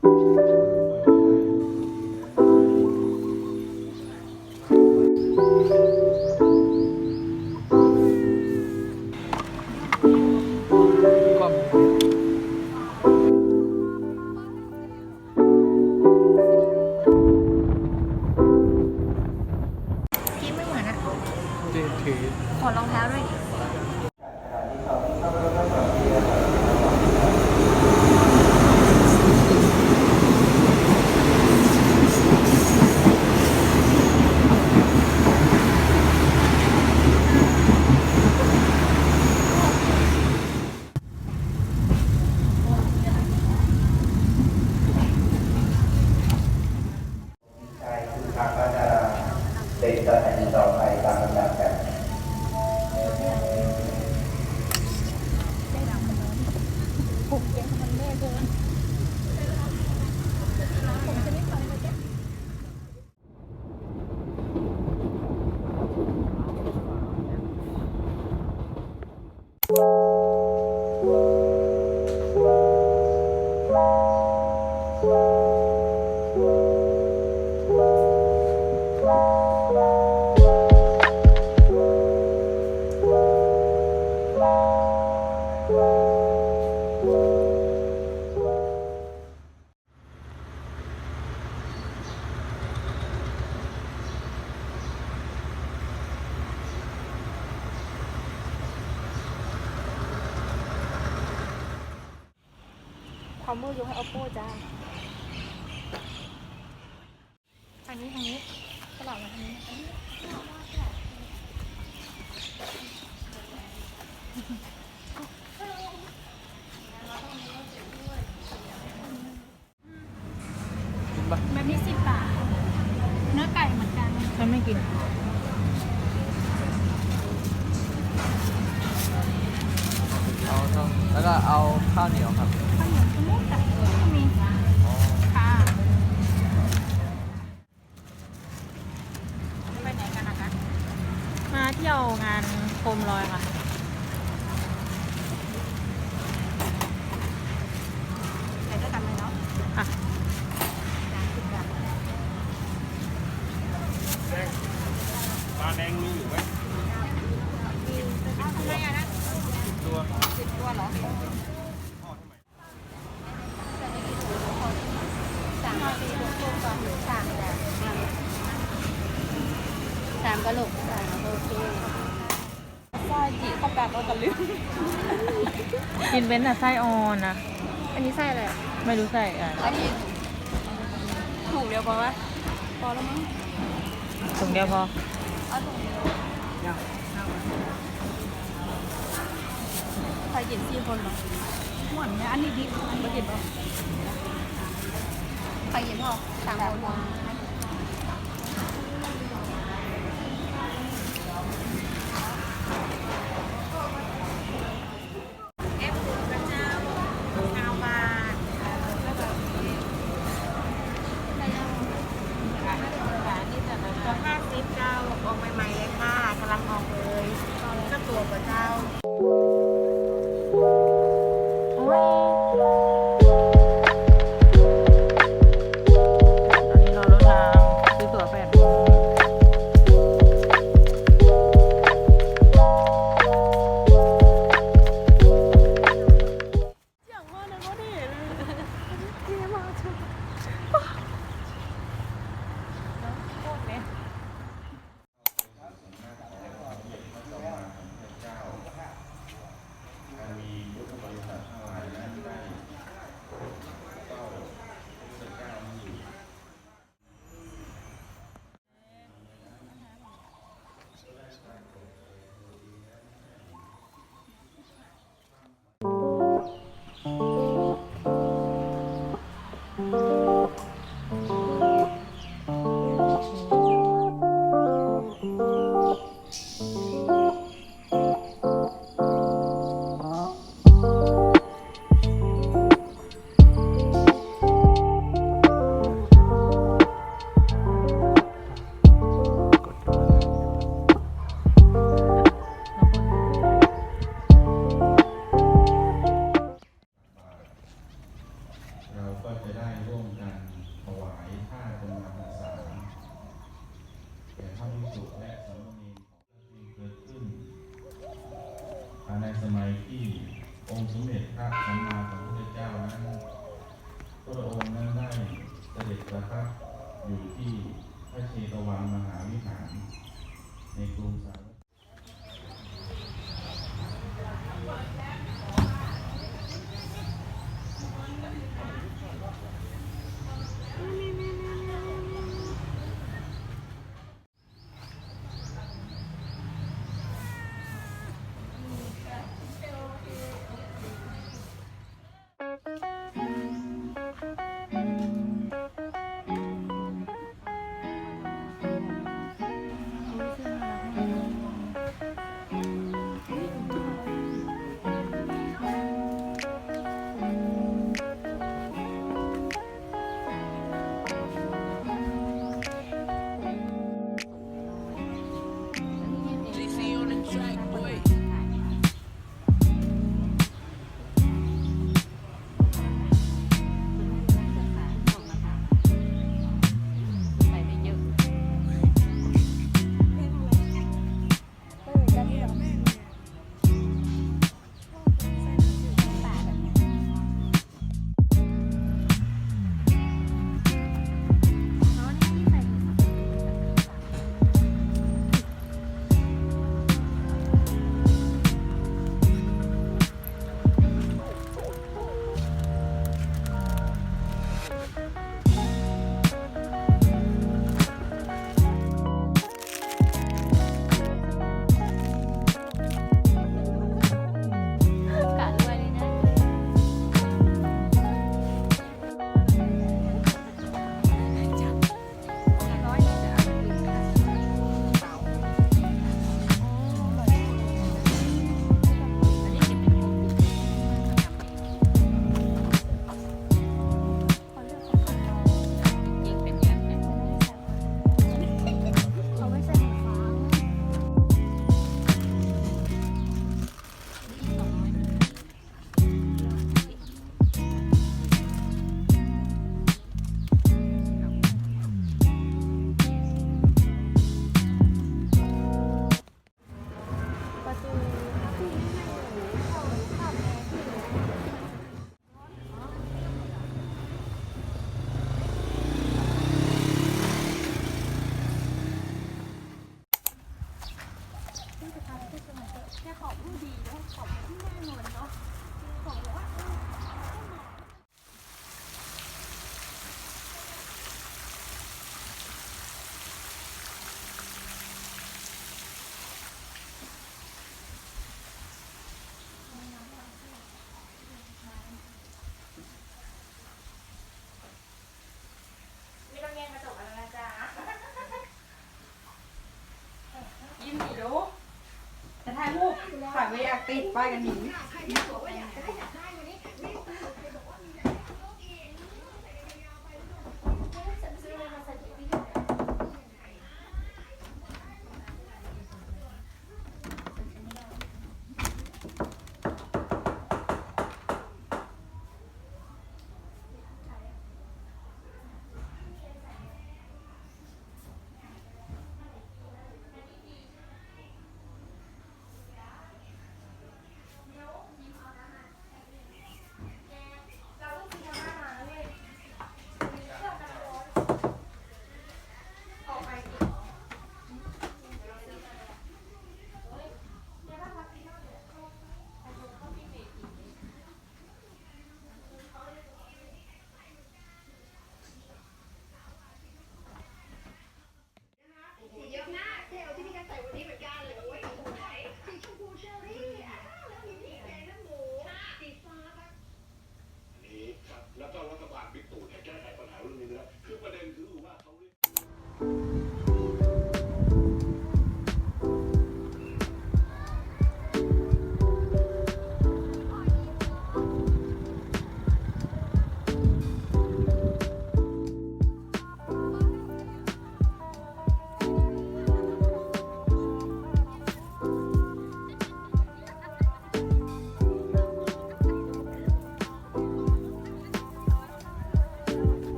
กิ๊บไม่เหมือนอะ ถือ ขอรองเท้าด้วยดิ ใช่คือทางก็จะเป็นสถานีต่อไปตามลำดับกัน ความมืดยกให้ Oppo จ้าทางนี้ตลอดมาทางนี้แบบนี้10 บาท เนื้อไก่เหมือนกันฉันไม่กินเอาต้องแล้วก็เอาข้าวเหนียวครับ ข้าวเหนียวสมุกแต่ก็มีค่ะไปไหนกันนะคะ มาเที่ยวงานโคมลอยค่ะ ไปด้วยกันเลยเนาะ ค่ะ 30 บาท ปลาแดงมีอยู่ไหม เอาทำไมอะนะ ตัว 10 ตัวเหรอสามกระโหลกโอเคซอยจีเข้าปากเราตะลึง กินเว้นแต่ไส้อ่อนนะ อันนี้ไส้อะไร ไม่รู้ใส่อ่ะ อันนี้ถูกเดียวพอปะพอแล้วมั้ง ถุงเดียวพอ เอาถุงใส่เย็น4 คนเหรอหมดเนี่ยอันนี้ดิบไม่เย็นหรอใส่เย็นพอ3 คน โอ้ยตอนนี้รอรถมา ก็จะได้ร่วมกันถวายผ้าจำนำพรรษาแก่พระภิกษุและสามเณรของที่เกิดขึ้นในสมัยที่องค์สมเด็จพระสัมมาสัมพุทธเจ้านั้นพระองค์นั้นได้เสด็จประทับอยู่ที่พระเชตวันมหาวิหารในกรุงสาวัตถี ยิ้มดิดูจะถ่ายรูปถ่ายไม่อยากติดป้ายกันหนิ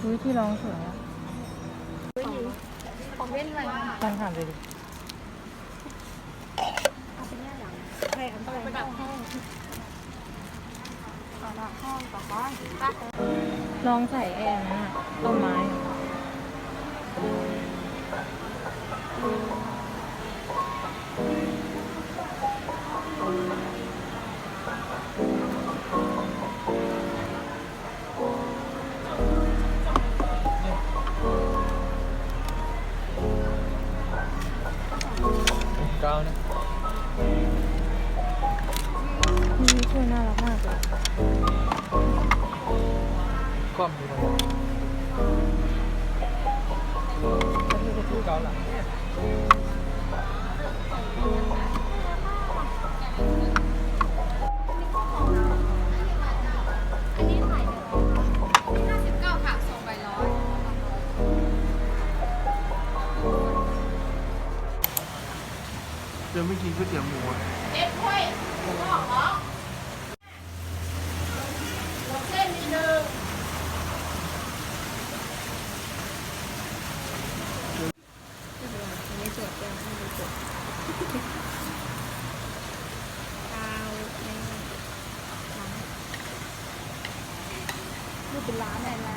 อุ้ยที่ร้องสวยอะ ของเล่นอะไร ลองถามเลยดิ เอาไปเนี่ยหลังใครเอาไปดับห้องต่อดับห้องต่อบ้านป้า ลองใส่แอร์นะต้นไม้ เก้าเนี่ย นี่ช่วยน่ารักมากเลย คว่ำอยู่ตรงนี้เกาหลังเนี่ย อันนี้ขายเดี๋ยว59ค่ะส่งไป100 เดี๋ยวไม่กินก๋วยเตี๋ยวหมูอะ เอ็ดถ้วยหมูหอมเหรอหัวเส้นนิดนึงไม่จดยังไม่ได้จดข้าวแม่ร้านนี่เป็นร้านอะไรนะ